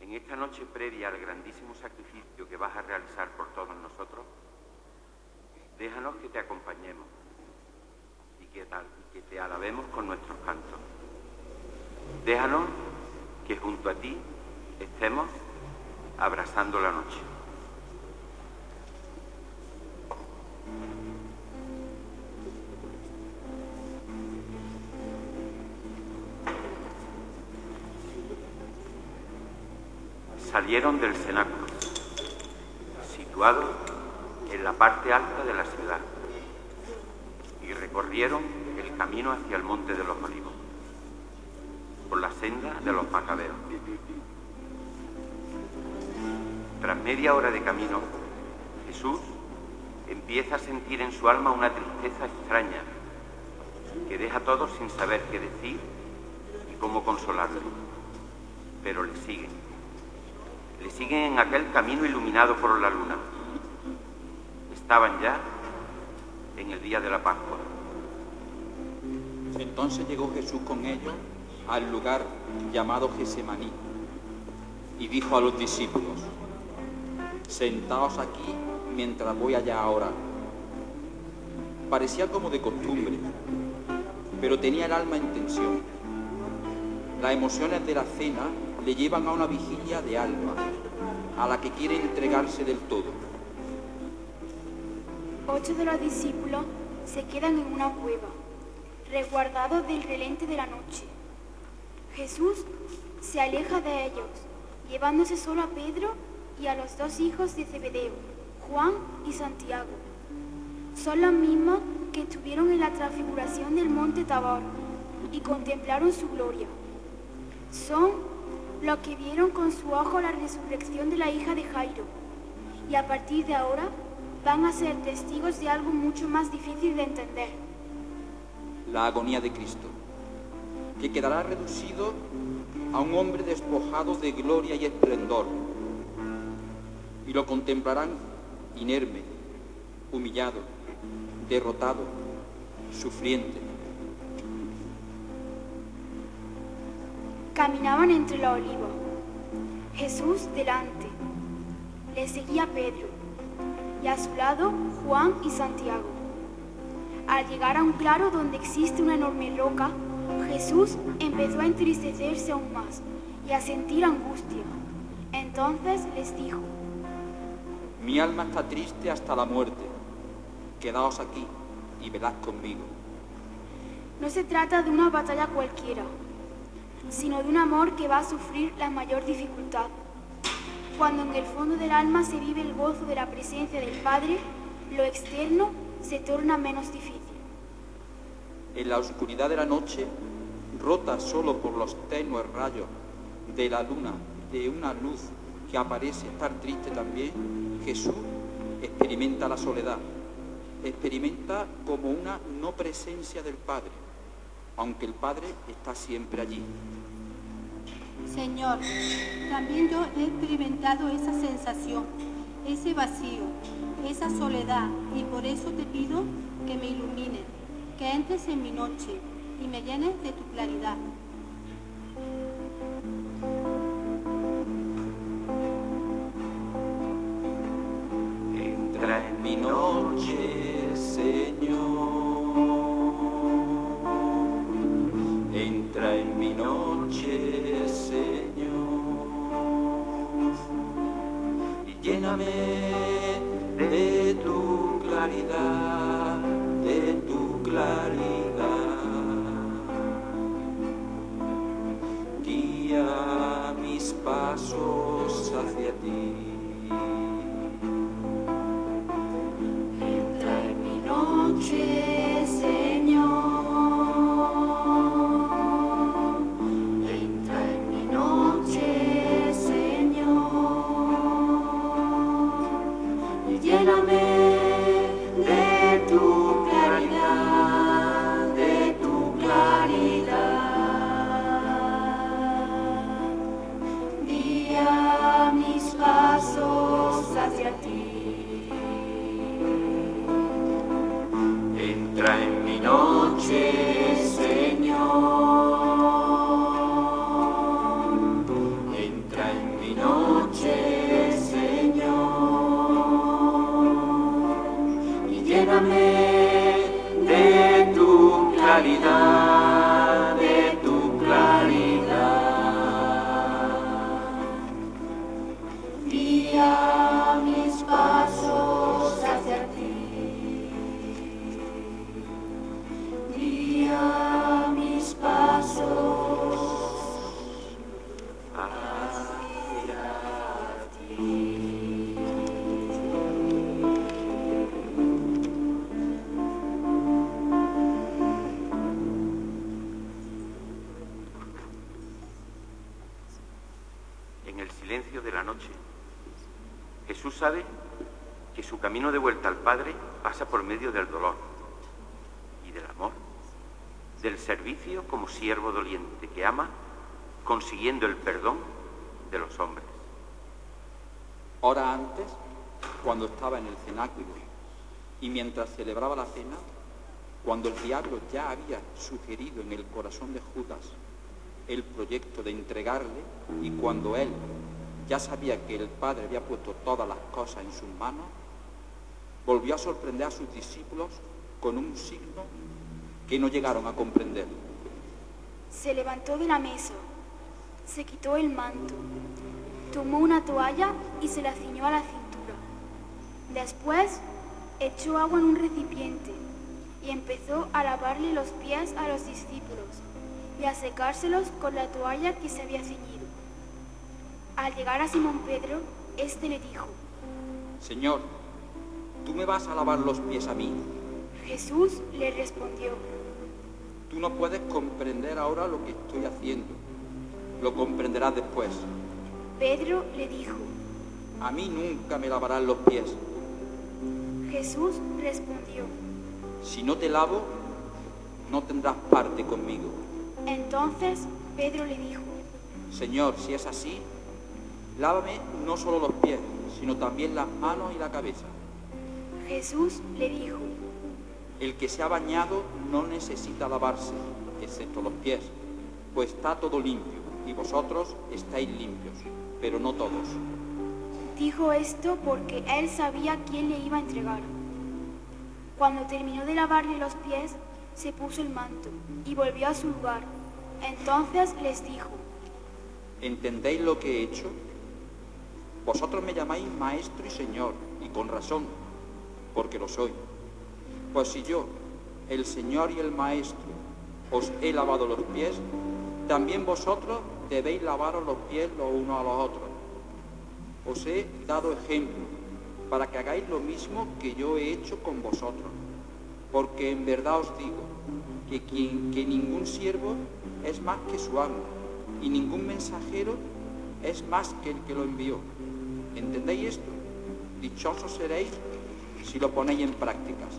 en esta noche previa al grandísimo sacrificio que vas a realizar por todos nosotros, déjanos que te acompañemos y que te alabemos con nuestros cantos. Déjanos que junto a ti estemos abrazando la noche. Salieron del cenáculo, situado en la parte alta de la ciudad, y recorrieron el camino hacia el Monte de los Olivos, por la senda de los Macabeos. Tras media hora de camino, Jesús empieza a sentir en su alma una tristeza extraña que deja a todos sin saber qué decir y cómo consolarlo, pero le siguen. Le siguen en aquel camino iluminado por la luna. Estaban ya en el día de la Pascua. Entonces llegó Jesús con ellos al lugar llamado Getsemaní y dijo a los discípulos: sentaos aquí mientras voy allá ahora. Parecía como de costumbre, pero tenía el alma en tensión. Las emociones de la cena le llevan a una vigilia de alma, a la que quiere entregarse del todo. 8 de los discípulos se quedan en una cueva, resguardados del relente de la noche. Jesús se aleja de ellos, llevándose solo a Pedro y a los 2 hijos de Zebedeo, Juan y Santiago. Son los mismos que estuvieron en la transfiguración del monte Tabor y contemplaron su gloria. Son los que vieron con su ojo la resurrección de la hija de Jairo, y a partir de ahora van a ser testigos de algo mucho más difícil de entender. La agonía de Cristo, que quedará reducido a un hombre despojado de gloria y esplendor, y lo contemplarán inerme, humillado, derrotado, sufriente. Caminaban entre los olivos, Jesús delante, le seguía Pedro, y a su lado Juan y Santiago. Al llegar a un claro donde existe una enorme roca, Jesús empezó a entristecerse aún más y a sentir angustia. Entonces les dijo: mi alma está triste hasta la muerte, quedaos aquí y velad conmigo. No se trata de una batalla cualquiera, sino de un amor que va a sufrir la mayor dificultad. Cuando en el fondo del alma se vive el gozo de la presencia del Padre, lo externo se torna menos difícil. En la oscuridad de la noche, rota solo por los tenues rayos de la luna, de una luz que aparece estar triste también, Jesús experimenta la soledad, experimenta como una no presencia del Padre, aunque el Padre está siempre allí. Señor, también yo he experimentado esa sensación, ese vacío, esa soledad, y por eso te pido que me ilumines, que entres en mi noche y me llenes de tu claridad. Entra en mi noche, Señor. Entra en mi noche, Señor, y lléname de tu claridad, de tu claridad. Guía mis pasos hacia ti. Entra en mi noche, Señor. Lléname de tu claridad, de tu claridad. Guía mis pasos en el silencio de la noche, Jesús sabe que su camino de vuelta al Padre pasa por medio del dolor y del amor, del servicio como siervo doliente que ama, consiguiendo el perdón de los hombres. Hora antes, cuando estaba en el cenáculo y mientras celebraba la cena, cuando el diablo ya había sugerido en el corazón de Judas el proyecto de entregarle y cuando él ya sabía que el Padre había puesto todas las cosas en sus manos, volvió a sorprender a sus discípulos con un signo que no llegaron a comprender. Se levantó de la mesa, se quitó el manto, tomó una toalla y se la ciñó a la cintura. Después echó agua en un recipiente y empezó a lavarle los pies a los discípulos y a secárselos con la toalla que se había ceñido. Al llegar a Simón Pedro, éste le dijo: Señor, ¿tú me vas a lavar los pies a mí? Jesús le respondió: Tú no puedes comprender ahora lo que estoy haciendo. Lo comprenderás después. Pedro le dijo: A mí nunca me lavarás los pies. Jesús respondió: Si no te lavo, no tendrás parte conmigo. Entonces Pedro le dijo: Señor, si es así, lávame no solo los pies, sino también las manos y la cabeza. Jesús le dijo: El que se ha bañado no necesita lavarse, excepto los pies, pues está todo limpio, y vosotros estáis limpios, pero no todos. Dijo esto porque él sabía quién le iba a entregar. Cuando terminó de lavarle los pies, se puso el manto y volvió a su lugar. Entonces les dijo: ¿Entendéis lo que he hecho? Vosotros me llamáis maestro y señor, y con razón, porque lo soy. Pues si yo, el Señor y el Maestro, os he lavado los pies, también vosotros debéis lavaros los pies los unos a los otros. Os he dado ejemplo para que hagáis lo mismo que yo he hecho con vosotros. Porque en verdad os digo que ningún siervo es más que su amo, y ningún mensajero es más que el que lo envió. ¿Entendéis esto? Dichosos seréis si lo ponéis en prácticas.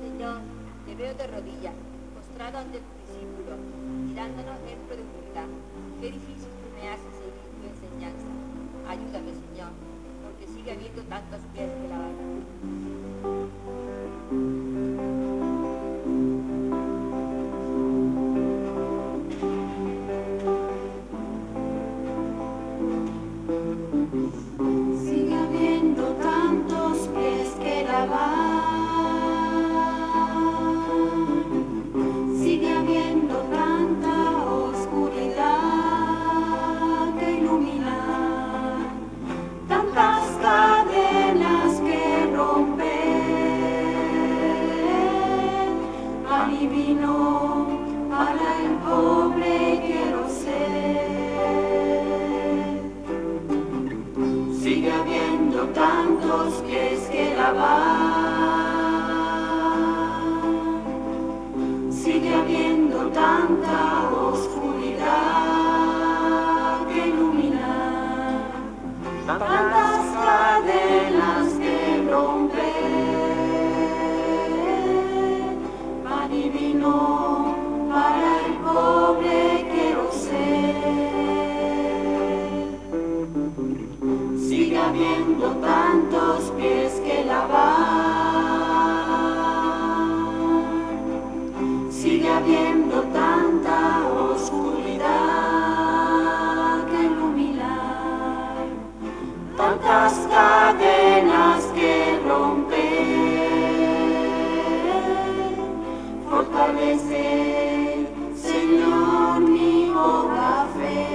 Señor, te veo de rodillas, postrado ante tu discípulo, y dándonos ejemplo de humildad. Qué difícil tú me haces seguir tu enseñanza. Ayúdame, Señor, porque sigue habiendo tantos pies que lavar. Sigue habiendo tantos pies que lavar. Sigue habiendo tanta oscuridad que iluminar. Tantas cadenas que romper. Pan y vino para el pobre quiero ser. Sigue habiendo tantos pies que lavar. Sigue habiendo tanta oscuridad que iluminar. Tantas cadenas que romper. Pan y vino para el pobre quiero ser. Sigue habiendo tantos pies que lavar. Sigue habiendo tanta oscuridad que iluminar. Tantas cadenas que romper. Fortalece, Señor, mi poca fe.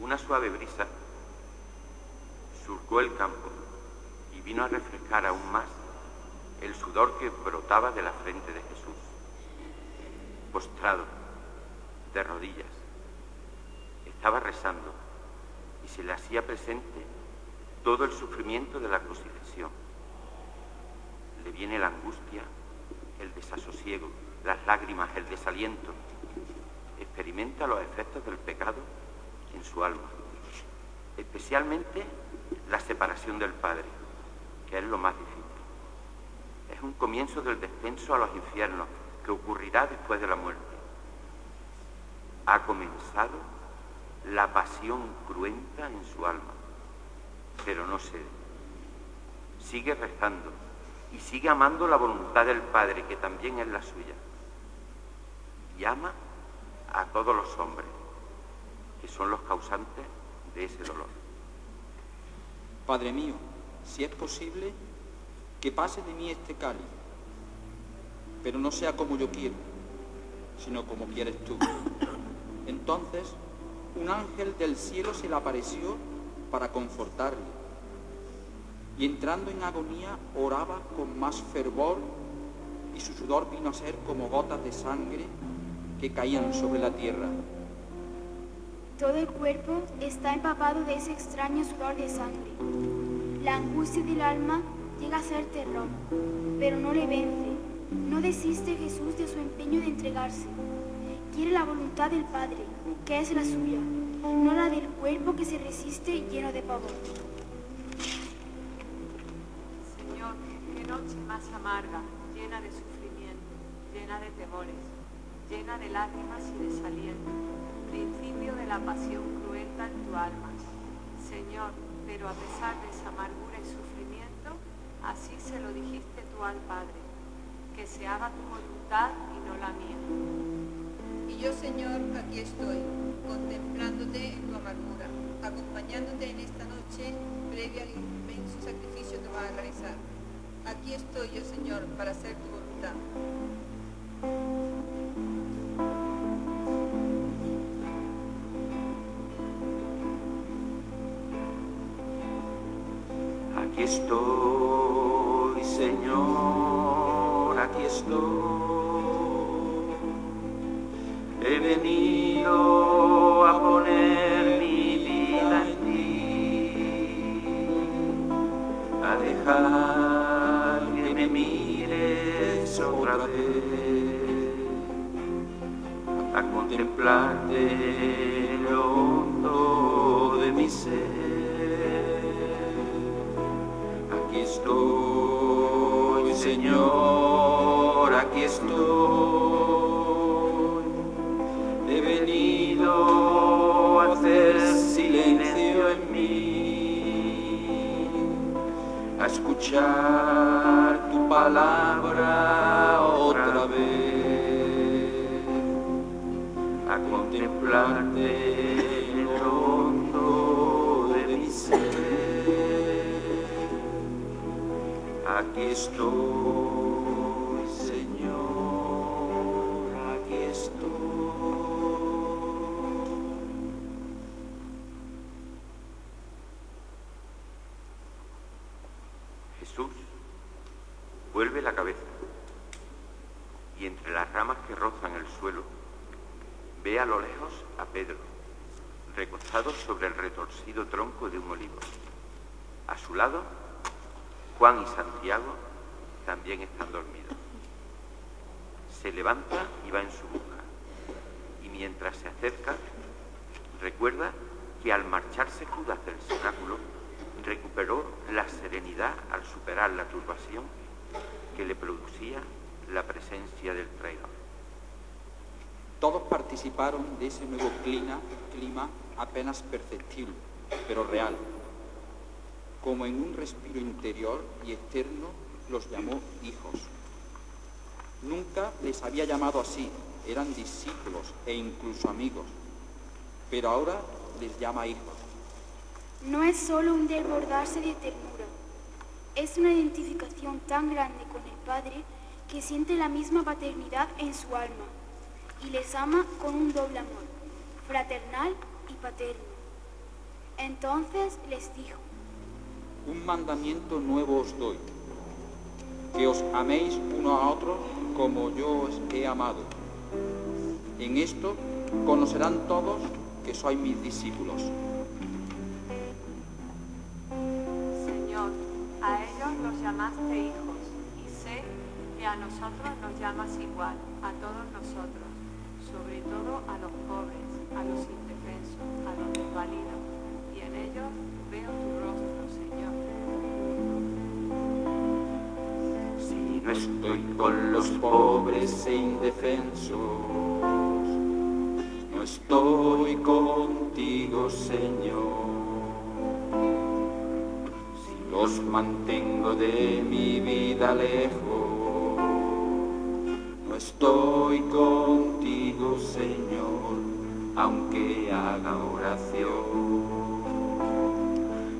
Una suave brisa surcó el campo y vino a refrescar aún más el sudor que brotaba de la frente de Jesús. Postrado, de rodillas, estaba rezando y se le hacía presente todo el sufrimiento de la crucifixión. Le viene la angustia, el desasosiego, las lágrimas, el desaliento. Experimenta los efectos del pecado en su alma, especialmente la separación del Padre, que es lo más difícil. Es un comienzo del descenso a los infiernos que ocurrirá después de la muerte. Ha comenzado la pasión cruenta en su alma, pero no cede. Sigue rezando y sigue amando la voluntad del Padre, que también es la suya. Y ama a todos los hombres, que son los causantes de ese dolor. Padre mío, si es posible, que pase de mí este cáliz, pero no sea como yo quiero, sino como quieres tú. Entonces, un ángel del cielo se le apareció para confortarle, y entrando en agonía oraba con más fervor, y su sudor vino a ser como gotas de sangre que caían sobre la tierra. Todo el cuerpo está empapado de ese extraño sudor de sangre. La angustia del alma llega a ser terror, pero no le vence. No desiste Jesús de su empeño de entregarse. Quiere la voluntad del Padre, que es la suya, no la del cuerpo que se resiste lleno de pavor. Señor, qué noche más amarga, llena de sufrimiento, llena de temores, llena de lágrimas y desaliento, principio de la pasión cruenta en tu alma. Señor, pero a pesar de esa amargura y sufrimiento, así se lo dijiste tú al Padre, que se haga tu voluntad y no la mía. Y yo, Señor, aquí estoy, contemplándote en tu amargura, acompañándote en esta noche previa al inmenso sacrificio que vas a realizar. Aquí estoy yo, Señor, para hacer tu voluntad. Aquí estoy, Señor, aquí estoy. He venido a poner mi vida en ti, a dejar que me mires otra vez, a contemplarte lo hondo de mi ser. Aquí estoy, Señor, aquí estoy. He venido a hacer silencio en mí, a escuchar tu palabra otra vez, a contemplarte en lo hondo de mi ser. Aquí estoy, Señor, aquí estoy. Jesús vuelve la cabeza y entre las ramas que rozan el suelo ve a lo lejos a Pedro, recostado sobre el retorcido tronco de un olivo. A su lado, Juan y Santiago también están dormidos. Se levanta y va en su busca, y mientras se acerca, recuerda que al marcharse Judas del cenáculo, recuperó la serenidad al superar la turbación que le producía la presencia del traidor. Todos participaron de ese nuevo clima apenas perceptible, pero real. Como en un respiro interior y externo, los llamó hijos. Nunca les había llamado así, eran discípulos e incluso amigos, pero ahora les llama hijos. No es solo un desbordarse de ternura, es una identificación tan grande con el Padre que siente la misma paternidad en su alma y les ama con un doble amor, fraternal y paterno. Entonces les dijo: un mandamiento nuevo os doy, que os améis uno a otro como yo os he amado. En esto conocerán todos que sois mis discípulos. Señor, a ellos los llamaste hijos, y sé que a nosotros nos llamas igual, a todos nosotros, sobre todo a los pobres, a los indefensos, a los desvalidos, y en ellos veo tu rostro, Señor. Si no estoy con los pobres e indefensos, no estoy contigo, Señor. Si los mantengo de mi vida lejos, no estoy contigo, Señor, aunque haga oración.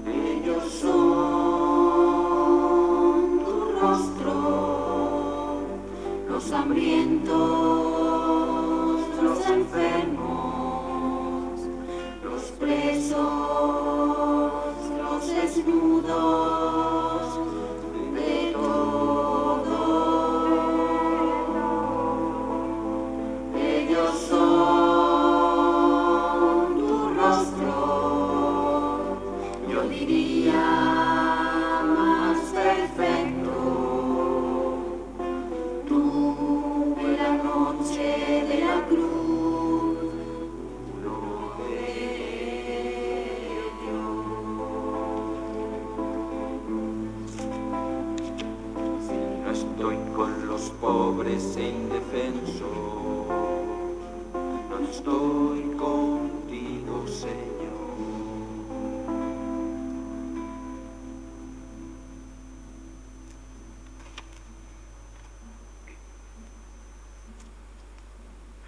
Ellos son tu rostro, los hambrientos, los enfermos, los presos, los desnudos, de todo. Ellos son tu rostro, yo diría más perfecto. Tú en la noche de la cruz, uno de ellos. Si no estoy con los pobres e indefensos, no estoy contigo, Señor.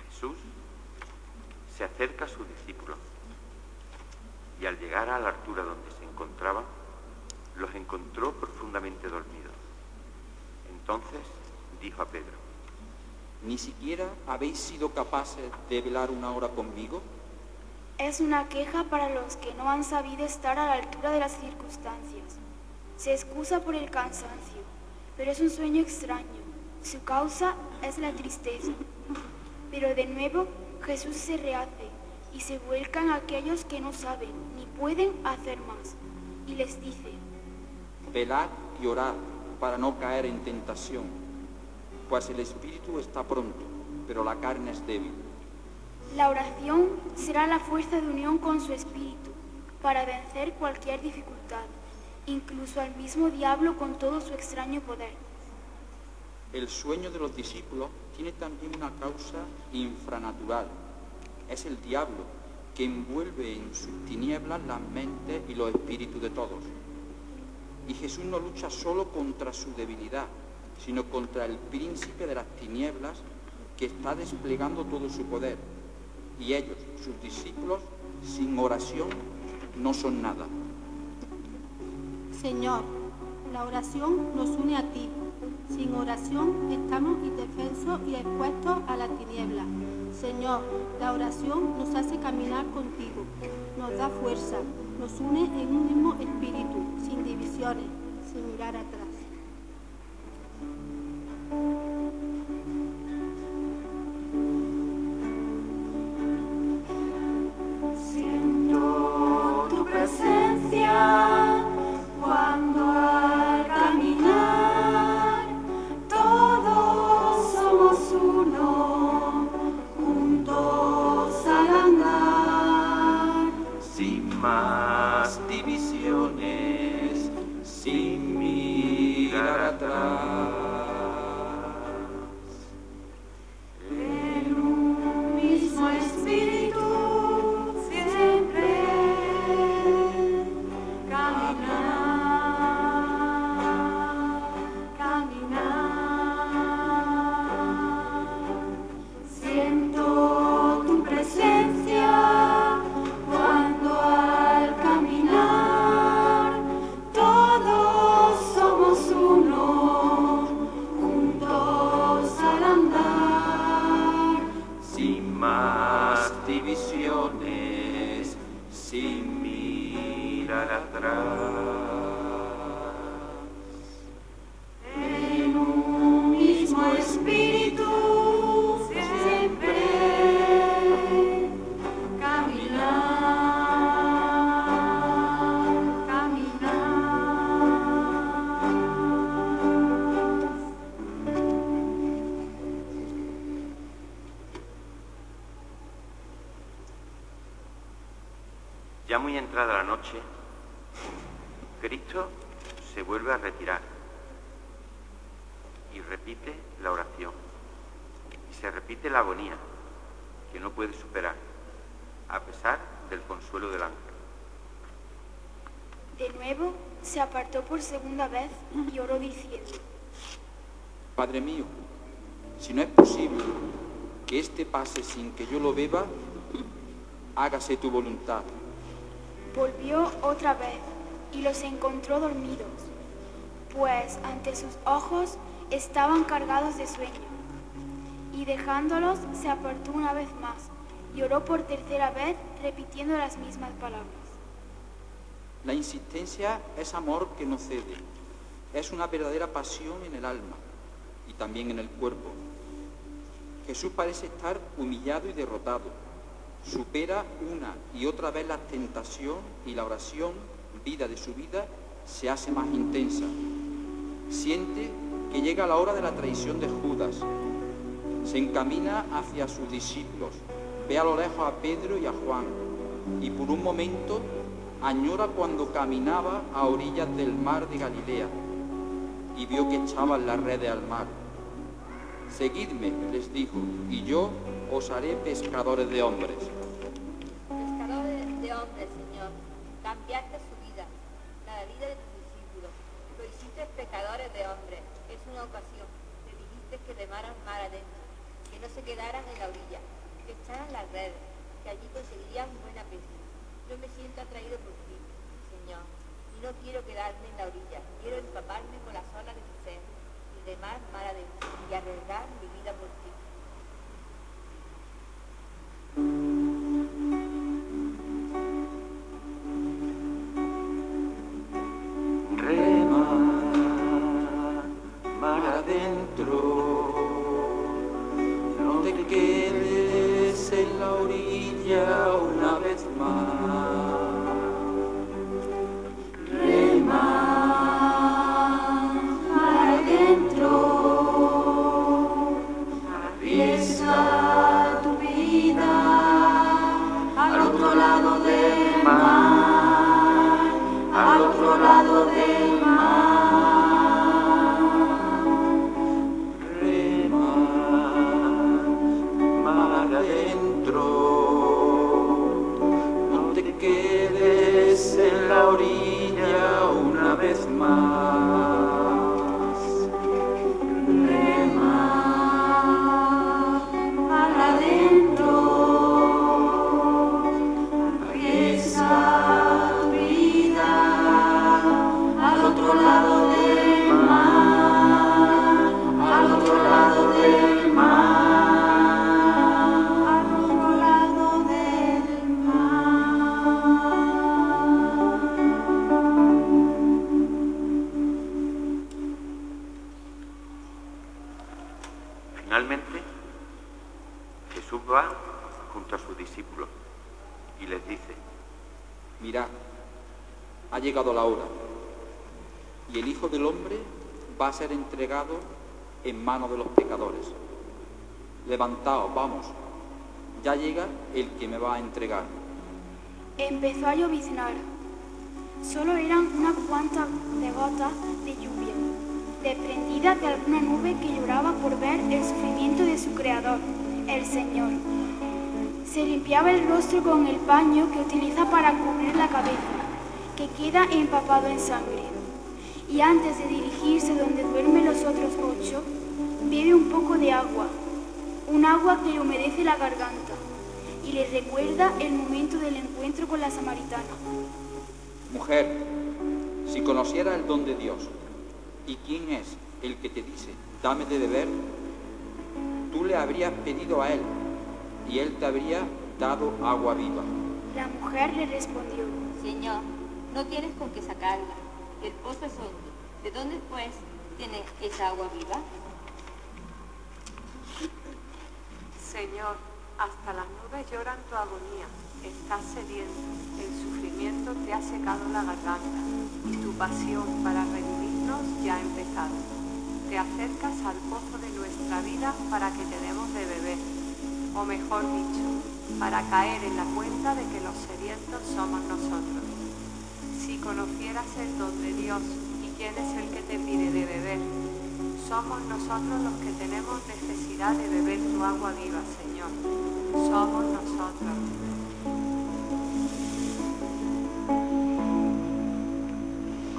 Jesús se acerca a sus discípulos y al llegar a la altura donde se encontraban, los encontró profundamente dormidos. Entonces dijo a Pedro: ¿Ni siquiera habéis sido capaces de velar una hora conmigo? Es una queja para los que no han sabido estar a la altura de las circunstancias. Se excusa por el cansancio, pero es un sueño extraño. Su causa es la tristeza. Pero de nuevo Jesús se rehace y se vuelcan a aquellos que no saben ni pueden hacer más. Y les dice: Velad y orad para no caer en tentación, pues el espíritu está pronto, pero la carne es débil. La oración será la fuerza de unión con su espíritu para vencer cualquier dificultad, incluso al mismo diablo con todo su extraño poder. El sueño de los discípulos tiene también una causa infranatural. Es el diablo que envuelve en sus tinieblas las mentes y los espíritus de todos. Y Jesús no lucha solo contra su debilidad, sino contra el príncipe de las tinieblas que está desplegando todo su poder. Y ellos, sus discípulos, sin oración no son nada. Señor, la oración nos une a ti. Sin oración estamos indefensos y expuestos a la tiniebla. Señor, la oración nos hace caminar contigo, nos da fuerza, nos une en un mismo espíritu, sin divisiones, sin mirar atrás. Siento tu presencia cuando al caminar todos somos uno, juntos al andar. Sin más divisiones, sin mirar atrás. En un mismo espíritu siempre caminar, caminar. Siento tu presencia cuando al caminar todos somos uno, muy entrada la noche, Cristo se vuelve a retirar y repite la oración. Y se repite la agonía que no puede superar, a pesar del consuelo del ángel. De nuevo se apartó por segunda vez y oró diciendo: Padre mío, si no es posible que éste pase sin que yo lo beba, hágase tu voluntad. Volvió otra vez y los encontró dormidos, pues ante sus ojos estaban cargados de sueño. Y dejándolos, se apartó una vez más y oró por tercera vez, repitiendo las mismas palabras. La insistencia es amor que no cede, es una verdadera pasión en el alma y también en el cuerpo. Jesús parece estar humillado y derrotado. Supera una y otra vez la tentación y la oración, vida de su vida, se hace más intensa. Siente que llega la hora de la traición de Judas. Se encamina hacia sus discípulos, ve a lo lejos a Pedro y a Juan y por un momento añora cuando caminaba a orillas del mar de Galilea y vio que echaban las redes al mar. Seguidme, les dijo, y yo os haré pescadores de hombres. Pescadores de hombres, Señor, cambiaste su vida, la vida de tus discípulos, lo hiciste pescadores de hombres. Es una ocasión, te dijiste que remaran mar adentro, que no se quedaran en la orilla, que echaran las redes, que allí conseguirían buena pesca. Yo me siento atraído por ti, Señor, y no quiero quedarme en la orilla, quiero empaparme con las olas de tu ser y remar mar adentro y arriesgar mi vida por ti. Rema, mar adentro, No te quedes en la orilla una vez más. Rema, mar adentro, arriesga tu vida al otro lado del mar, al otro lado del mar. Rema, mar adentro, no te quedes en la orilla una vez más. Rema, mar adentro, arriesga tu vida al otro lado del mar, al otro lado del mar, al otro lado del mar. Finalmente, Jesús va junto a sus discípulos y les dice: Mirad, ha llegado la hora, y el Hijo del Hombre va a ser entregado en manos de los pecadores. Levantaos, vamos, ya llega el que me va a entregar. Empezó a lloviznar. Solo eran unas cuantas de gotas de lluvia, desprendidas de alguna nube que lloraba por ver el sufrimiento de su Creador, el Señor. Se limpiaba el rostro con el paño que utiliza para cubrir la cabeza, que queda empapado en sangre. Y antes de dirigirse donde duermen los otros 8, bebe un poco de agua, un agua que le humedece la garganta y le recuerda el momento del encuentro con la samaritana. Mujer, si conociera el don de Dios, ¿y quién es el que te dice, dame de beber? Tú le habrías pedido a él, y él te habría dado agua viva. La mujer le respondió: Señor, no tienes con qué sacarla, el pozo es hondo. ¿De dónde, pues, tiene esa agua viva? Señor, hasta las nubes lloran tu agonía. Estás sediento, el sufrimiento te ha secado la garganta y tu pasión para redimirnos ya ha empezado. Te acercas al pozo de nuestra vida para que te demos de beber, o mejor dicho, para caer en la cuenta de que los sedientos somos nosotros. Si conocieras el don de Dios y quién es el que te pide de beber, somos nosotros los que tenemos necesidad de beber tu agua viva, Señor. Somos nosotros.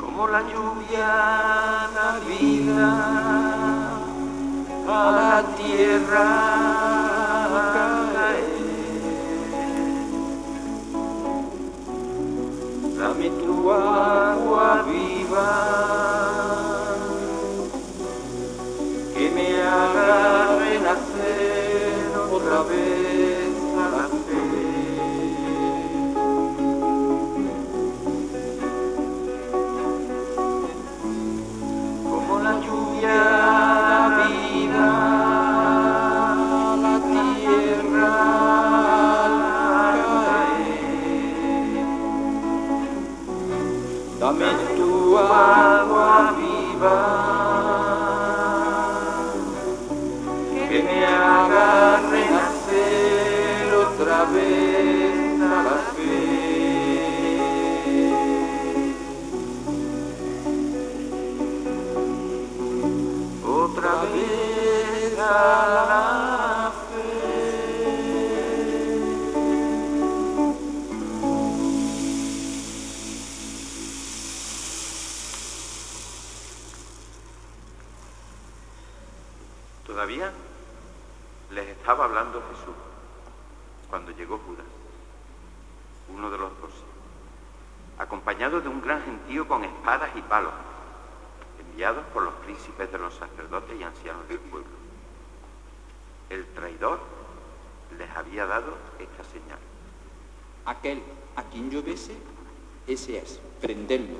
Como la lluvia da vida a la tierra caer. Dame tu agua viva que me haga renacer otra vez a la fe. Como la lluvia da vida a la tierra caer. Dame tu agua viva que me haga renacer otra vez a la fe. Otra vez a la fe. Todavía les estaba hablando Jesús cuando llegó Judas, uno de los 12, acompañado de un gran gentío con espadas y palos, enviados por los príncipes de los sacerdotes y ancianos del pueblo. El traidor les había dado esta señal: Aquel a quien yo bese, ese es, prenderlo.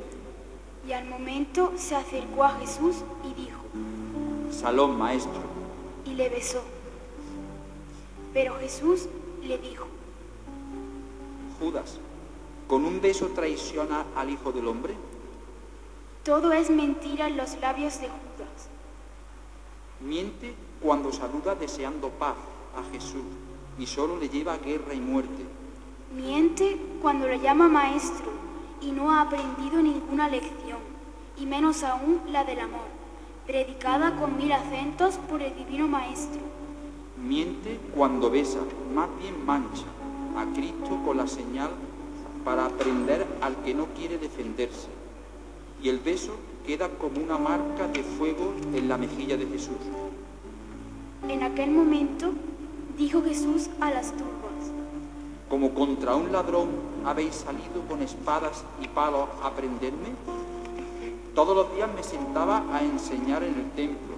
Y al momento se acercó a Jesús y dijo: Salón, maestro. Y le besó. Pero Jesús le dijo: Judas, ¿con un beso traiciona al Hijo del Hombre? Todo es mentira en los labios de Judas. Miente cuando saluda deseando paz a Jesús y solo le lleva guerra y muerte. Miente cuando le llama maestro y no ha aprendido ninguna lección, y menos aún la del amor, predicada con 1000 acentos por el divino maestro. Miente cuando besa, más bien mancha, a Cristo con la señal para prender al que no quiere defenderse. Y el beso queda como una marca de fuego en la mejilla de Jesús. En aquel momento dijo Jesús a las turbas: Como contra un ladrón habéis salido con espadas y palos a prenderme. Todos los días me sentaba a enseñar en el templo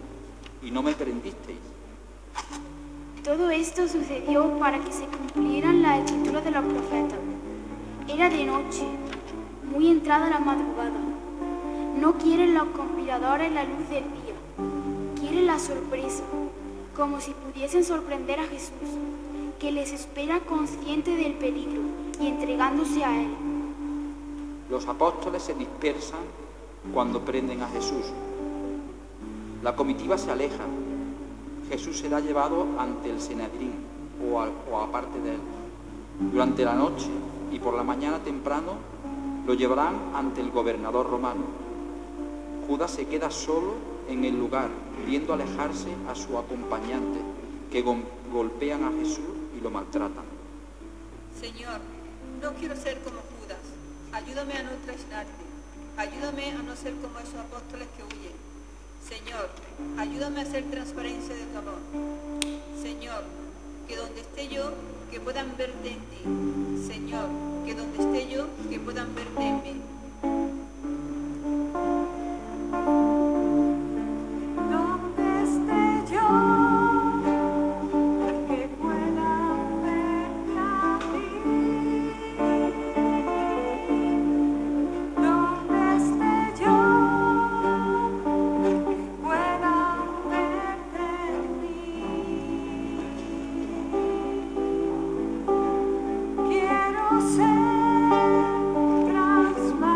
y no me prendisteis. Todo esto sucedió para que se cumplieran las escrituras de los profetas. Era de noche, muy entrada la madrugada. No quieren los conspiradores la luz del día, quieren la sorpresa, como si pudiesen sorprender a Jesús, que les espera consciente del peligro y entregándose a él. Los apóstoles se dispersan cuando prenden a Jesús. La comitiva se aleja. Jesús será llevado ante el Sanedrín o aparte de él. Durante la noche y por la mañana temprano lo llevarán ante el gobernador romano. Judas se queda solo en el lugar, viendo alejarse a su acompañante, que golpean a Jesús y lo maltratan. Señor, no quiero ser como Judas. Ayúdame a no traicionarte. Ayúdame a no ser como esos apóstoles que huyen. Señor, ayúdame a hacer transparencia de tu amor. Señor, que donde esté yo, que puedan verte en ti. Señor, que donde esté yo, que puedan verte en mí. Donde esté yo, que puedan verte a ti. Donde esté yo, que puedan verte en mí. Quiero ser transparente.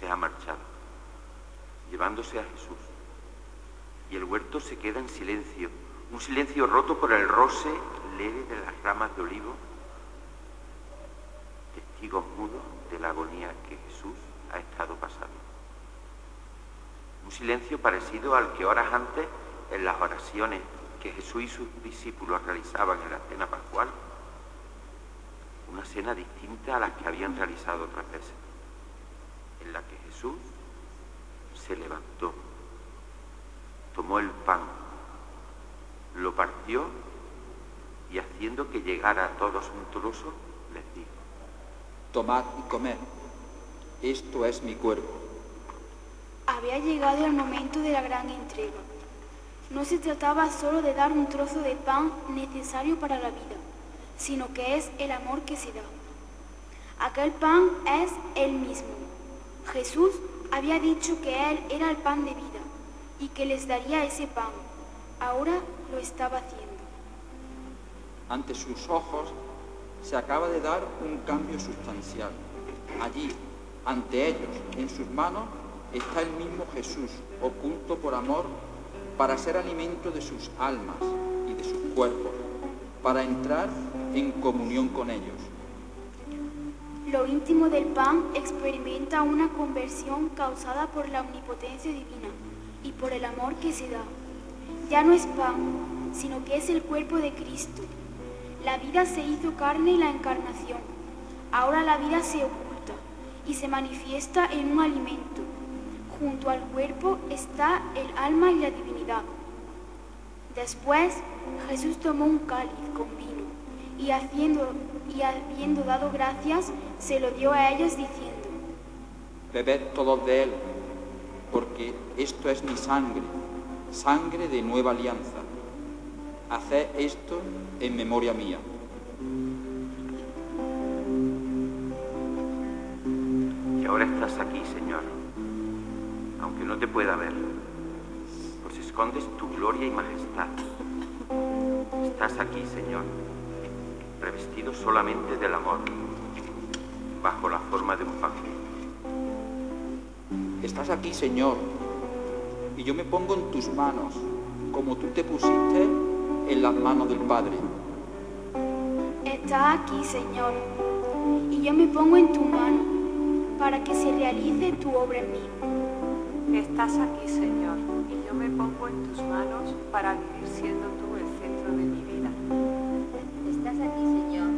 se ha marchado, llevándose a Jesús. Y el huerto se queda en silencio, un silencio roto por el roce leve de las ramas de olivo, testigos mudos de la agonía que Jesús ha estado pasando. Un silencio parecido al que horas antes, en las oraciones que Jesús y sus discípulos realizaban en la cena pascual, una cena distinta a las que habían realizado otras veces, en la que Jesús se levantó, tomó el pan, lo partió y haciendo que llegara a todos un trozo, les dijo: tomad y comed, esto es mi cuerpo. Había llegado el momento de la gran entrega. No se trataba solo de dar un trozo de pan necesario para la vida, sino que es el amor que se da. Aquel pan es Él mismo. Jesús había dicho que Él era el pan de vida y que les daría ese pan. Ahora lo estaba haciendo. Ante sus ojos se acaba de dar un cambio sustancial. Allí, ante ellos, en sus manos, está el mismo Jesús, oculto por amor, para ser alimento de sus almas y de sus cuerpos, para entrar en comunión con ellos. Lo íntimo del pan experimenta una conversión causada por la omnipotencia divina y por el amor que se da. Ya no es pan, sino que es el cuerpo de Cristo. La vida se hizo carne en la encarnación. Ahora la vida se oculta y se manifiesta en un alimento. Junto al cuerpo está el alma y la divinidad. Después Jesús tomó un cáliz con vino y habiendo dado gracias, se lo dio a ellos diciendo: bebed todos de él, porque esto es mi sangre, sangre de nueva alianza. Haced esto en memoria mía. Y ahora estás aquí, Señor, aunque no te pueda ver, pues escondes tu gloria y majestad. Estás aquí, Señor, revestido solamente del amor, bajo la forma de un pan. Estás aquí, Señor, y yo me pongo en tus manos, como tú te pusiste en las manos del Padre. Estás aquí, Señor, y yo me pongo en tu mano, para que se realice tu obra en mí. Estás aquí, Señor, y yo me pongo en tus manos para vivir siendo tú el centro de mi vida. Estás aquí, Señor,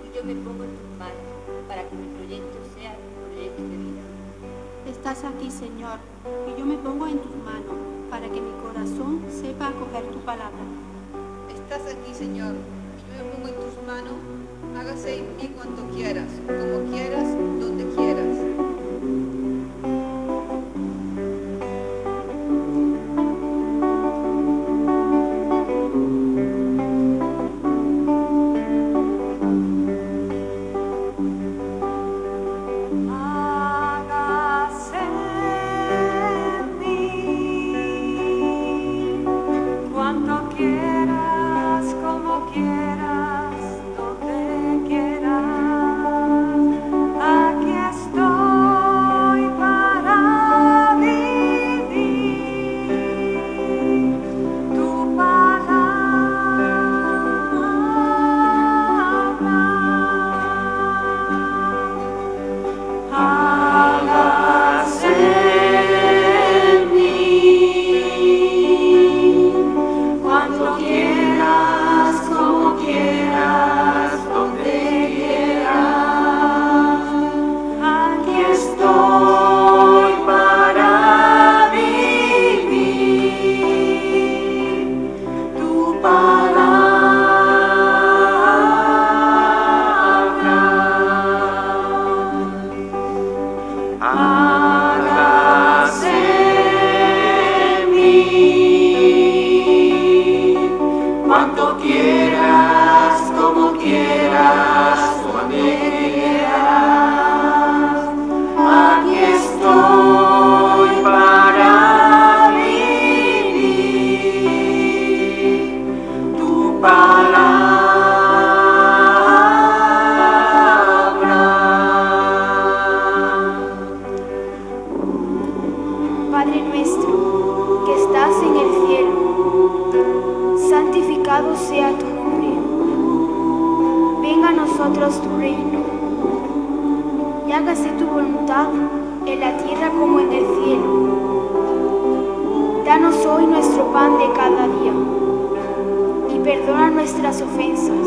y yo me pongo en tus manos para que mi proyecto sea tu proyecto de vida. Estás aquí, Señor, y yo me pongo en tus manos para que mi corazón sepa acoger tu palabra. Estás aquí, Señor, y yo me pongo en tus manos, hágase en mí cuanto quieras, como quieras, donde quieras. Como quieras, donde quieras. nosotros tu reino, y hágase tu voluntad en la tierra como en el cielo. Danos hoy nuestro pan de cada día, y perdona nuestras ofensas,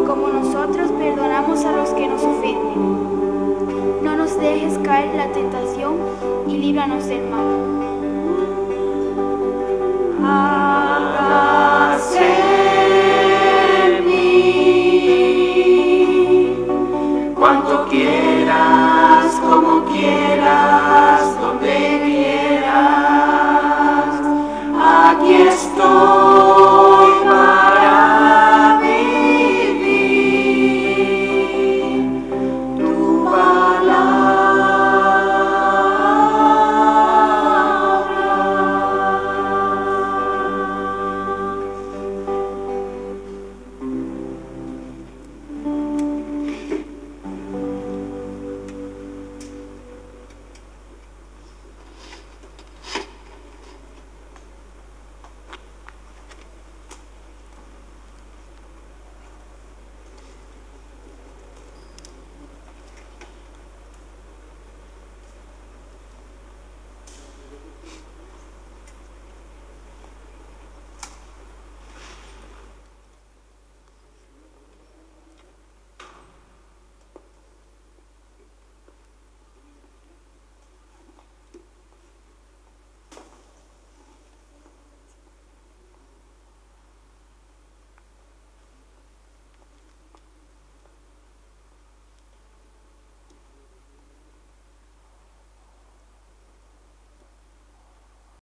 como nosotros perdonamos a los que nos ofenden. No nos dejes caer en la tentación, y líbranos del mal.